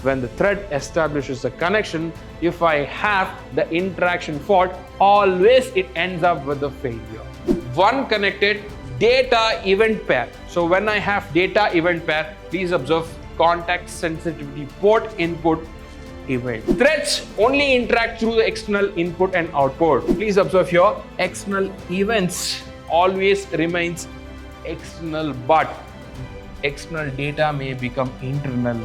when the thread establishes a connection, if I have the interaction fault, always it ends up with a failure. One connected data event pair. So when I have data event pair, please observe contact sensitivity port input event. Threads only interact through the external input and output. Please observe here, external events always remains external, but external data may become internal.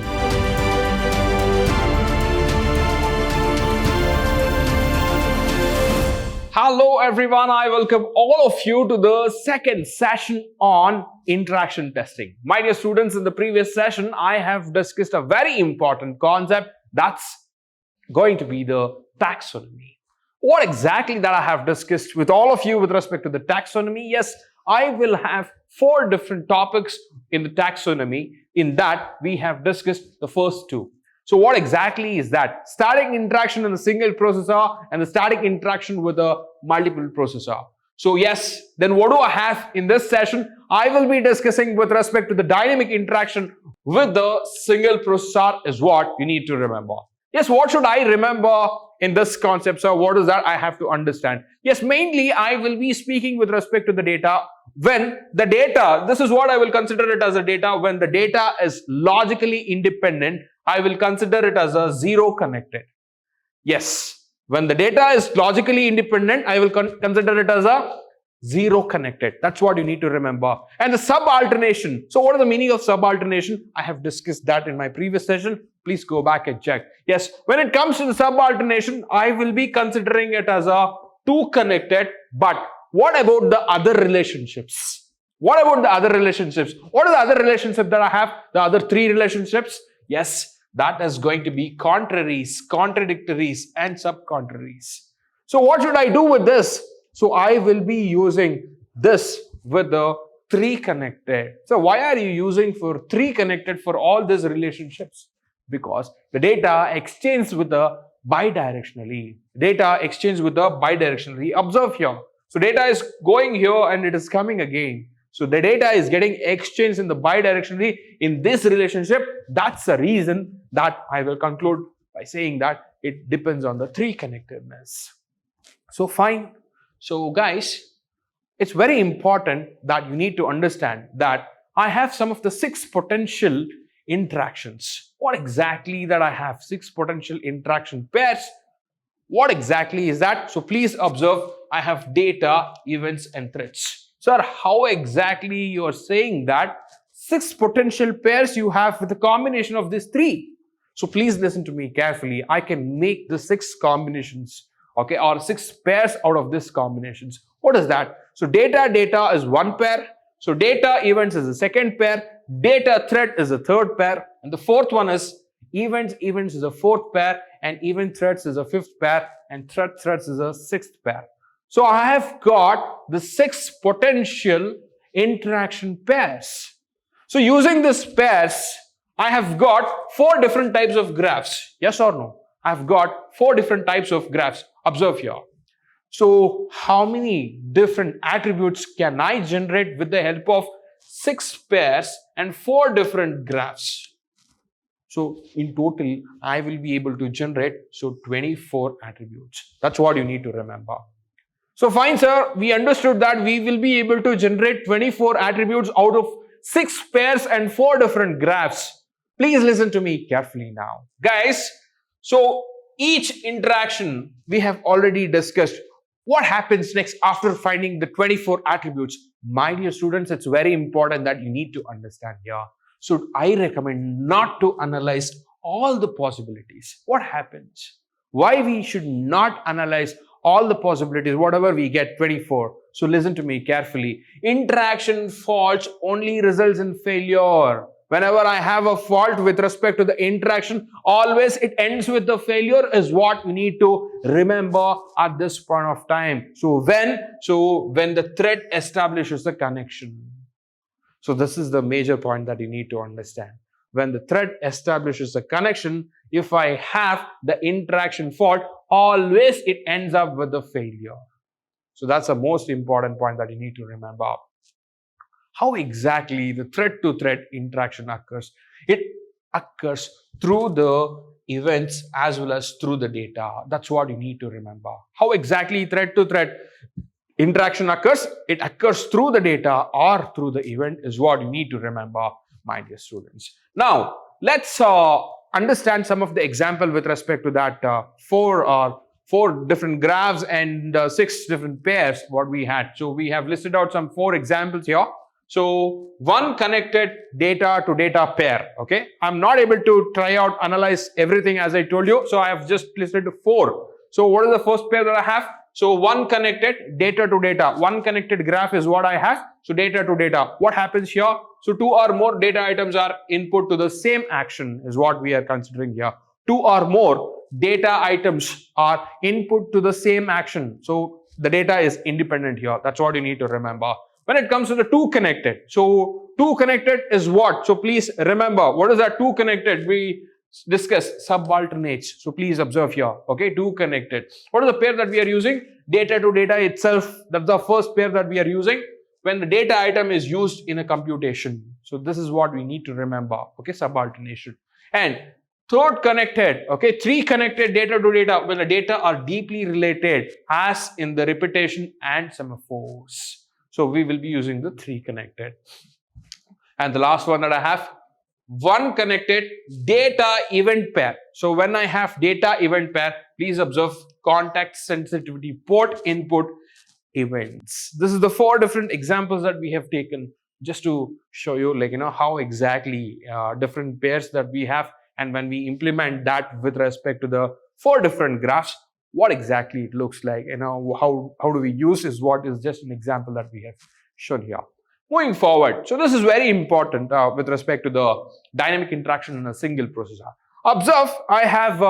Hello everyone, I welcome all of you to the second session on interaction testing. My dear students, in the previous session, I have discussed a very important concept that's going to be the taxonomy. What exactly that I have discussed with all of you with respect to the taxonomy? Yes, I will have 4 different topics in the taxonomy. In that, we have discussed the first 2. So what exactly is that? Static interaction in the single processor and the static interaction with a multiple processor. So yes, then what do I have in this session? I will be discussing with respect to the dynamic interaction with the single processor is what you need to remember. Yes, what should I remember in this concept, sir? What is that I have to understand? Yes, mainly I will be speaking with respect to the data. When the data, this is what I will consider it as a data. When the data is logically independent, I will consider it as a zero connected. Yes, when the data is logically independent, I will consider it as a zero connected. That's what you need to remember. And the subalternation. So what is the meaning of subalternation? I have discussed that in my previous session. Please go back and check. Yes, when it comes to the subalternation, I will be considering it as a 2 connected. But what about the other relationships? What about the other relationships? What are the other relationships that I have? The other 3 relationships? Yes, that is going to be contraries, contradictories, and subcontraries. So what should I do with this? So I will be using this with the 3 connected. So why are you using for 3 connected for all these relationships? Because the data exchanged with the bidirectionally. Data exchanged with the bidirectionally. Observe here. So data is going here and it is coming again. So the data is getting exchanged in the bidirectionally in this relationship. That's the reason that I will conclude by saying that it depends on the 3 connectedness. So fine. So guys, it's very important that you need to understand that I have some of the 6 potential interactions. What exactly that I have? 6 potential interaction pairs. What exactly is that? So please observe, I have data, events, and threads. Sir, how exactly you are saying that 6 potential pairs you have with a combination of these 3? So please listen to me carefully. I can make the 6 combinations, okay, or 6 pairs out of these combinations. What is that? So data is 1 pair. So data events is the 2nd pair. Data thread is the 3rd pair. And the 4th one is events is the 4th pair. And event threads is the 5th pair. And threads is the 6th pair. So I have got the 6 potential interaction pairs. So using these pairs, I have got 4 different types of graphs. Yes or no? I have got 4 different types of graphs. Observe here. So how many different attributes can I generate with the help of 6 pairs and 4 different graphs? So in total, I will be able to generate 24 attributes. That's what you need to remember. So fine, sir, we understood that we will be able to generate 24 attributes out of 6 pairs and 4 different graphs. Please listen to me carefully now. Guys, so each interaction we have already discussed. What happens next after finding the 24 attributes? My dear students, it's very important that you need to understand here. So I recommend not to analyze all the possibilities. What happens? Why we should not analyze all the possibilities, whatever we get 24. So listen to me carefully. Interaction faults only results in failure. Whenever I have a fault with respect to the interaction, always it ends with the failure is what we need to remember at this point of time. So when the thread establishes the connection. So this is the major point that you need to understand. When the thread establishes a connection, if I have the interaction fault, always it ends up with a failure. So that's the most important point that you need to remember. How exactly the thread-to-thread interaction occurs? It occurs through the events as well as through the data. That's what you need to remember. How exactly thread to thread interaction occurs? It occurs through the data or through the event is what you need to remember, my dear students. Now, let's understand some of the example with respect to that four different graphs and 6 different pairs what we had. So we have listed out some 4 examples here. So one connected data to data pair. Okay, I'm not able to try out analyze everything as I told you. So I have just listed 4. So what is the first pair that I have? So one connected data to data. One connected graph is what I have. So data to data. What happens here? So 2 or more data items are input to the same action is what we are considering here. 2 or more data items are input to the same action. So the data is independent here. That's what you need to remember. When it comes to the 2 connected, so 2 connected is what? So please remember, what is that 2 connected? We discuss subalternates. So please observe here. Okay, 2 connected. What is the pair that we are using? Data to data itself. That's the first pair that we are using when the data item is used in a computation. So this is what we need to remember. Okay, subalternation. And third connected, okay, 3 connected data to data when the data are deeply related as in the repetition and semaphores. So we will be using the 3 connected. And the last one that I have, 1 connected data event pair. So when I have data event pair, please observe context sensitivity port input events. This is the 4 different examples that we have taken just to show you how exactly different pairs that we have, and when we implement that with respect to the 4 different graphs, what exactly it looks like, how do we use is what is just an example that we have shown here. Moving forward, so this is very important with respect to the dynamic interaction in a single processor. Observe, I have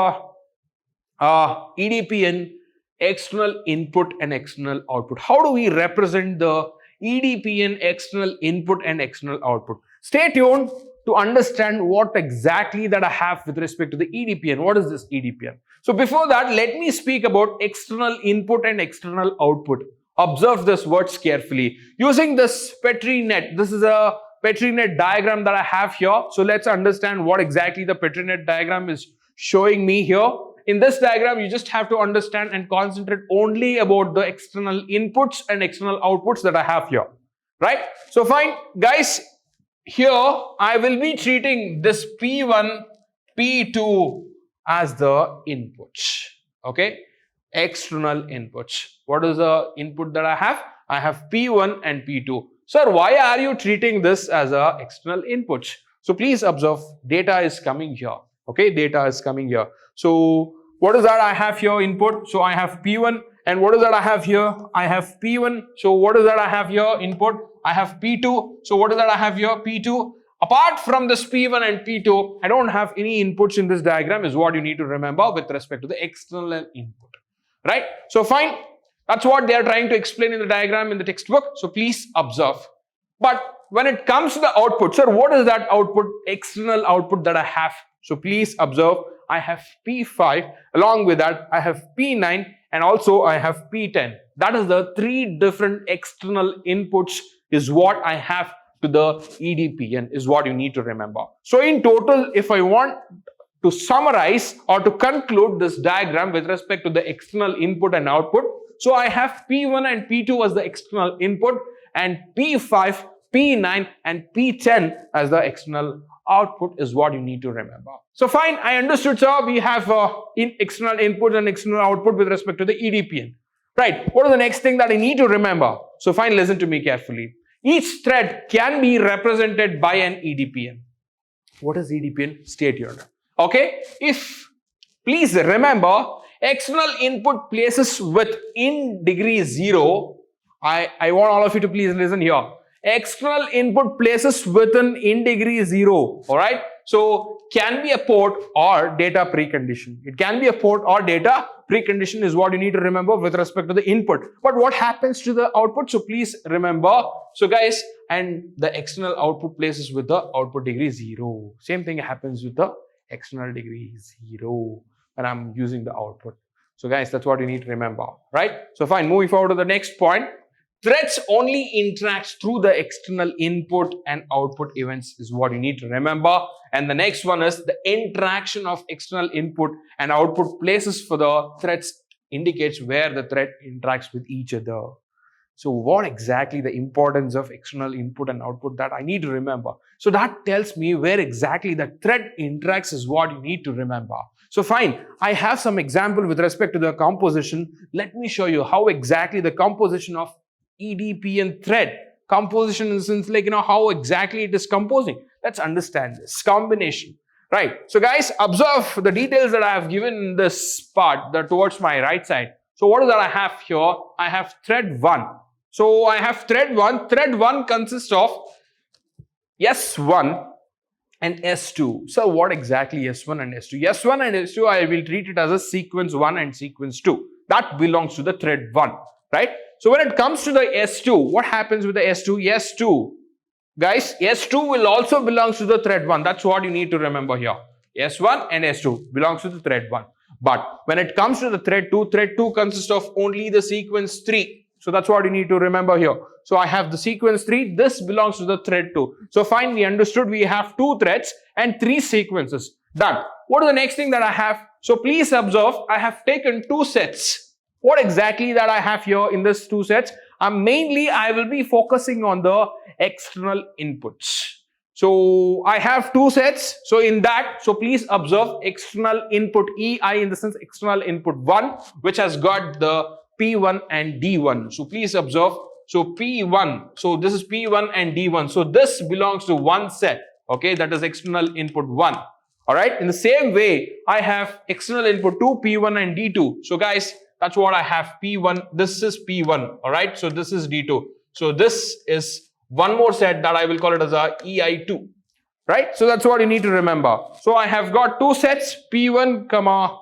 EDPN, external input and external output. How do we represent the EDPN external input and external output? Stay tuned to understand what exactly that I have with respect to the EDPN. What is this EDPN? So before that, let me speak about external input and external output. Observe this words carefully. Using this Petri net, this is a Petri net diagram that I have here. So let's understand what exactly the Petri net diagram is showing me here. In this diagram, you just have to understand and concentrate only about the external inputs and external outputs that I have here. Right? So fine, guys. Here, I will be treating this P1, P2 as the inputs. Okay, external inputs. What is the input that I have? I have P1 and P2. Sir, why are you treating this as a external inputs? So please observe, data is coming here. Okay, data is coming here. So what is that I have here input? So I have P1, and what is that I have here? I have P1. So what is that I have here input? I have P2. So what is that I have here? P2. Apart from this P1 and P2, I don't have any inputs in this diagram is what you need to remember with respect to the external input. Right? So fine. That's what they are trying to explain in the diagram in the textbook. So please observe. But when it comes to the output, sir, what is that output, external output that I have? So please observe, I have P5. Along with that, I have P9 and also I have P10. That is the 3 different external inputs is what I have to the EDPN is what you need to remember. So in total, if I want to summarize or to conclude this diagram with respect to the external input and output, so I have P1 and P2 as the external input and P5, P9 and P10 as the external output is what you need to remember. So fine, I understood, sir. We have external input and external output with respect to the EDPN. Right, what is the next thing that I need to remember? So fine, listen to me carefully. Each thread can be represented by an EDPN. What is EDPN? Stay tuned. Okay, please remember, external input places within degree 0. I want all of you to please listen here. External input places within in degree 0. All right. So can be a port or data precondition. It can be a port or data precondition is what you need to remember with respect to the input. But what happens to the output? So please remember. So guys, and the external output places with the output degree 0. Same thing happens with the external degree 0 when I'm using the output. So guys, that's what you need to remember, right? So fine, moving forward to the next point. Threads only interacts through the external input and output events is what you need to remember. And the next one is the interaction of external input and output places for the threads indicates where the thread interacts with each other. So what exactly the importance of external input and output that I need to remember. So that tells me where exactly the thread interacts is what you need to remember. So fine, I have some example with respect to the composition. Let me show you how exactly the composition of EDP and thread. Composition in the sense like, how exactly it is composing. Let's understand this combination. Right. So guys, observe the details that I have given in this part towards my right side. So what is that I have here? I have thread 1. So I have thread 1. Thread 1 consists of S1 and S2. So what exactly S1 and S2? S1 and S2 I will treat it as a sequence 1 and sequence 2. That belongs to the thread 1. Right. So when it comes to the S2, what happens with the S2? S2. Guys, S2 will also belongs to the thread 1. That's what you need to remember here. S1 and S2 belongs to the thread 1. But when it comes to the thread 2 consists of only the sequence 3. So that's what you need to remember here. So I have the sequence 3. This belongs to the thread 2. So fine, we understood we have 2 threads and 3 sequences. Done. What is the next thing that I have? So please observe, I have taken 2 sets. What exactly that I have here in this 2 sets? Mainly, I will be focusing on the external inputs. So I have 2 sets. So in that, so please observe external input EI in the sense external input 1, which has got the P1 and D1. So please observe. So P1. So this is P1 and D1. So this belongs to one set. Okay, that is external input 1. All right. In the same way, I have external input 2, P1 and D2. So guys, that's what I have. P1. This is P1. All right. So this is D2. So this is one more set that I will call it as a EI2, right? So that's what you need to remember. So I have got 2 sets, P1, D1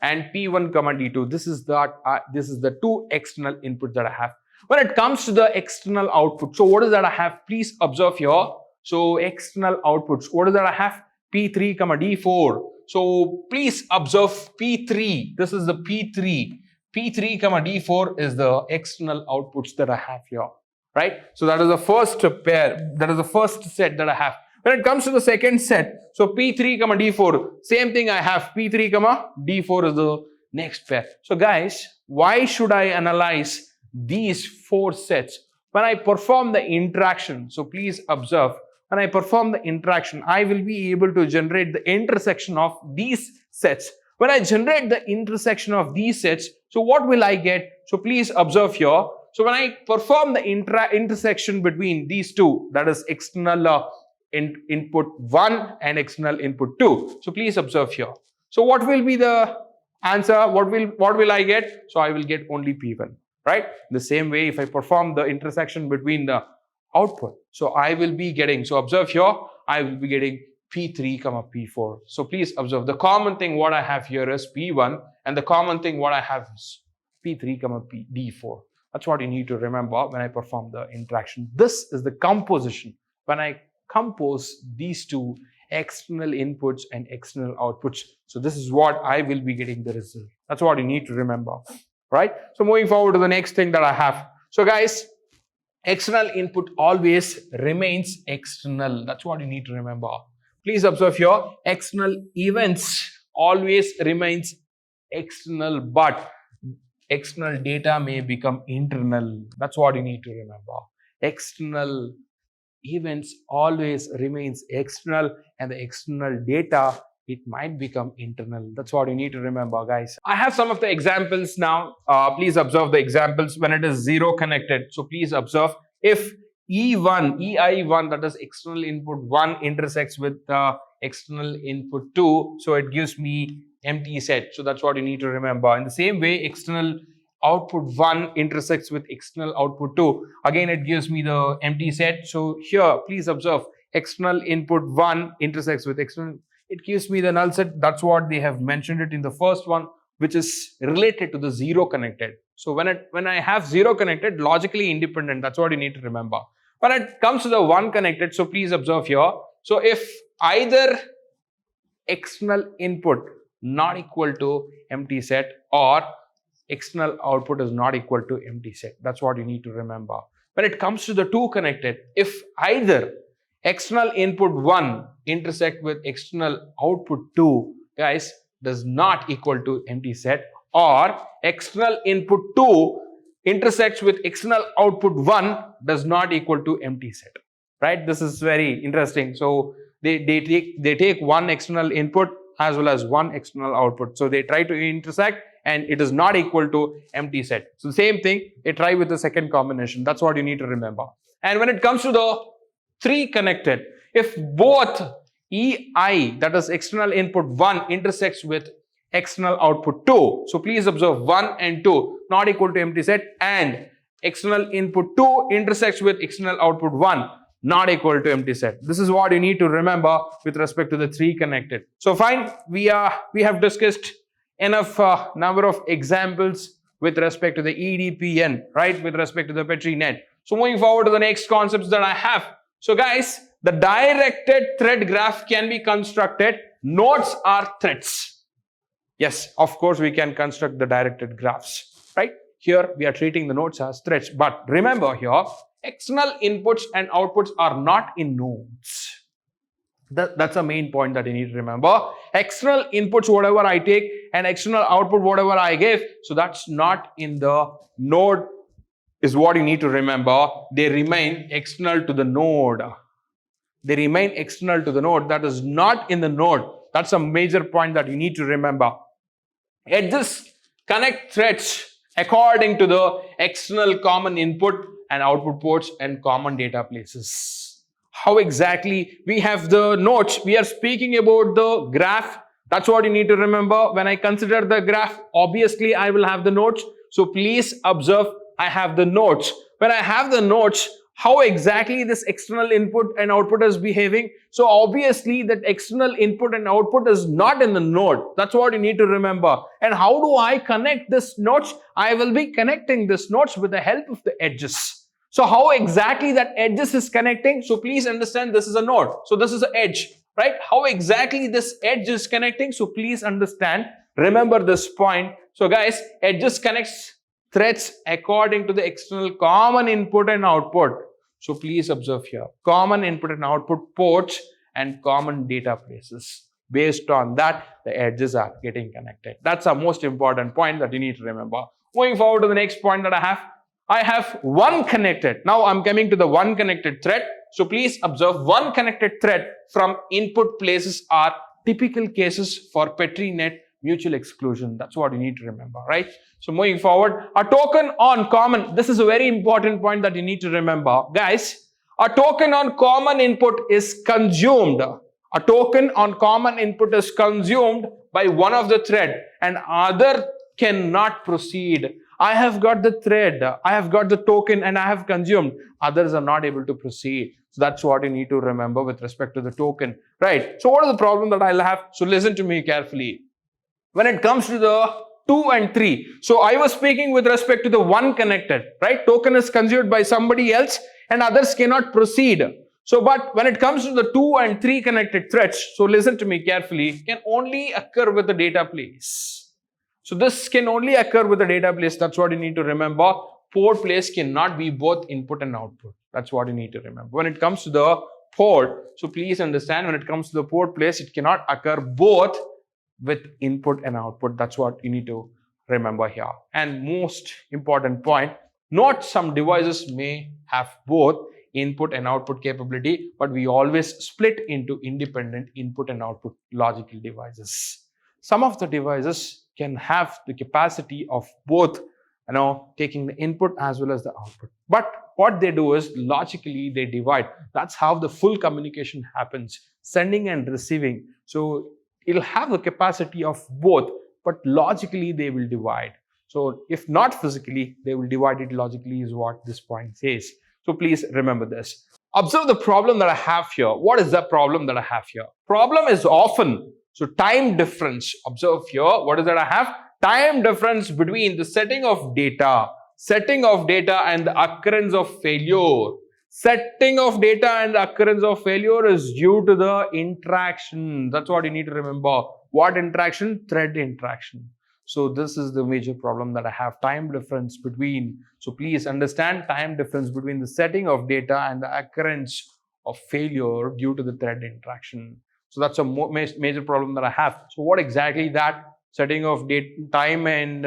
and P1, D2. This is the 2 external inputs that I have. When it comes to the external output, so what is that I have? Please observe here. So external outputs, what is that I have? P3, D4. So please observe P3. This is the P3. P3, D4 is the external outputs that I have here. Right? So that is the first pair, that is the first set that I have. When it comes to the second set, so P3, D4, same thing I have. P3, D4 is the next pair. So guys, why should I analyze these 4 sets? When I perform the interaction, so please observe, when I perform the interaction, I will be able to generate the intersection of these sets. When I generate the intersection of these sets, so what will I get? So please observe here. So when I perform the intersection between these 2, that is external input 1 and external input 2. So please observe here. So what will be the answer? What will I get? So I will get only P1, right? The same way, if I perform the intersection between the output, so I will be getting, so observe here, I will be getting P3, P4. So please observe, the common thing what I have here is P1 and the common thing what I have is P3, D4. That's what you need to remember when I perform the interaction. This is the composition. When I compose these 2 external inputs and external outputs. So this is what I will be getting the result. That's what you need to remember, right? So moving forward to the next thing that I have. So guys, external input always remains external. That's what you need to remember. Please observe here, external events always remains external, but external data may become internal. That's what you need to remember. External events always remains external and the external data, it might become internal. That's what you need to remember, guys. I have some of the examples now. Please observe the examples when it is 0 connected. So please observe if EI1, that is external input 1 intersects with external input 2. So it gives me empty set. So that's what you need to remember. In the same way, external output 1 intersects with external output 2. Again, it gives me the empty set. So here, please observe, external input 1 intersects with external. It gives me the null set. That's what they have mentioned it in the first one, which is related to the 0 connected. So when I have 0 connected, logically independent. That's what you need to remember. When it comes to the 1 connected, so please observe here. So if either external input not equal to empty set or external output is not equal to empty set. That's what you need to remember. When it comes to the two connected, if either external input 1 intersect with external output 2, guys, does not equal to empty set, or external input 2 intersects with external output 1 does not equal to empty set, right? This is very interesting. So they take one external input as well as one external output. So they try to intersect and it is not equal to empty set. So the same thing, they try with the second combination. That's what you need to remember. And when it comes to the 3 connected, if both EI, that is external input 1, intersects with external output 2, so please observe 1 and 2 not equal to empty set, and external input 2 intersects with external output 1 not equal to empty set. This is what you need to remember with respect to the 3 connected. So fine, we have discussed enough number of examples with respect to the EDPN, right, with respect to the Petri net. So moving forward to the next concepts that I have. So guys, the directed thread graph can be constructed. Nodes are threads. Yes, of course we can construct the directed graphs, right? Here we are treating the nodes as threads, but remember here, external inputs and outputs are not in nodes. That's a main point that you need to remember. External inputs, whatever I take, and external output, whatever I give, so that's not in the node is what you need to remember. They remain external to the node. They remain external to the node. That is not in the node. That's a major point that you need to remember. Edges connect threads according to the external common input and output ports and common data places. How exactly? We have the nodes. We are speaking about the graph. That's what you need to remember. When I consider the graph, obviously I will have the nodes. So please observe, I have the nodes. When I have the nodes, how exactly this external input and output is behaving? So obviously that external input and output is not in the node. That's what you need to remember. And how do I connect this nodes? I will be connecting this nodes with the help of the edges. So how exactly that edges is connecting? So please understand this is a node. So this is an edge, right? How exactly this edge is connecting? So please understand, remember this point. So guys, edges connects threads according to the external common input and output. So please observe here, common input and output ports and common data places. Based on that, the edges are getting connected. That's the most important point that you need to remember. Moving forward to the next point that I have one connected. Now I'm coming to the one connected thread. So please observe, one connected thread from input places are typical cases for Petri net mutual exclusion. That's what you need to remember, right? So moving forward, a token on common. This is a very important point that you need to remember. Guys, a token on common input is consumed. A token on common input is consumed by one of the thread and other cannot proceed. I have got the thread, I have got the token and I have consumed. Others are not able to proceed. So that's what you need to remember with respect to the token, right? So what is the problem that I'll have? So listen to me carefully. When it comes to the 2 and 3, so I was speaking with respect to the one connected, right? Token is consumed by somebody else and others cannot proceed. So, but when it comes to the 2 and 3 connected threads, so listen to me carefully, can only occur with the data place. So this can only occur with the data place. That's what you need to remember. Port place cannot be both input and output. That's what you need to remember. When it comes to the port, so please understand, when it comes to the port place, it cannot occur both with input and output. That's what you need to remember here. And most important point, not some devices may have both input and output capability, but we always split into independent input and output logical devices. Some of the devices can have the capacity of both, taking the input as well as the output. But what they do is logically they divide. That's how the full communication happens, sending and receiving. So it'll have the capacity of both, but logically they will divide. So if not physically, they will divide it logically is what this point says. So please remember this. Observe the problem that I have here. What is the problem that I have here? Problem is often, so time difference. Observe here, what is that I have? Time difference between the setting of data and the occurrence of failure. Setting of data and the occurrence of failure is due to the interaction. That's what you need to remember. What interaction? Thread interaction. So this is the major problem that I have, time difference between. So please understand time difference between the setting of data and the occurrence of failure due to the thread interaction. So that's a major problem that I have. So what exactly that setting of time and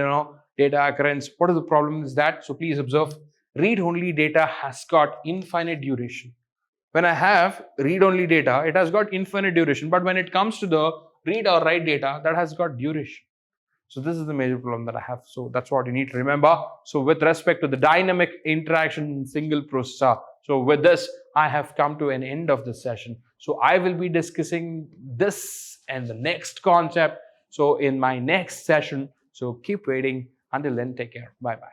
data occurrence, what is the problem is that? So please observe, read-only data has got infinite duration. When I have read-only data, it has got infinite duration, but when it comes to the read or write data, that has got duration. So this is the major problem that I have. So that's what you need to remember. So with respect to the dynamic interaction in single processor, so with this, I have come to an end of this session. So I will be discussing this and the next concept. So in my next session, so keep waiting. Until then, take care. Bye-bye.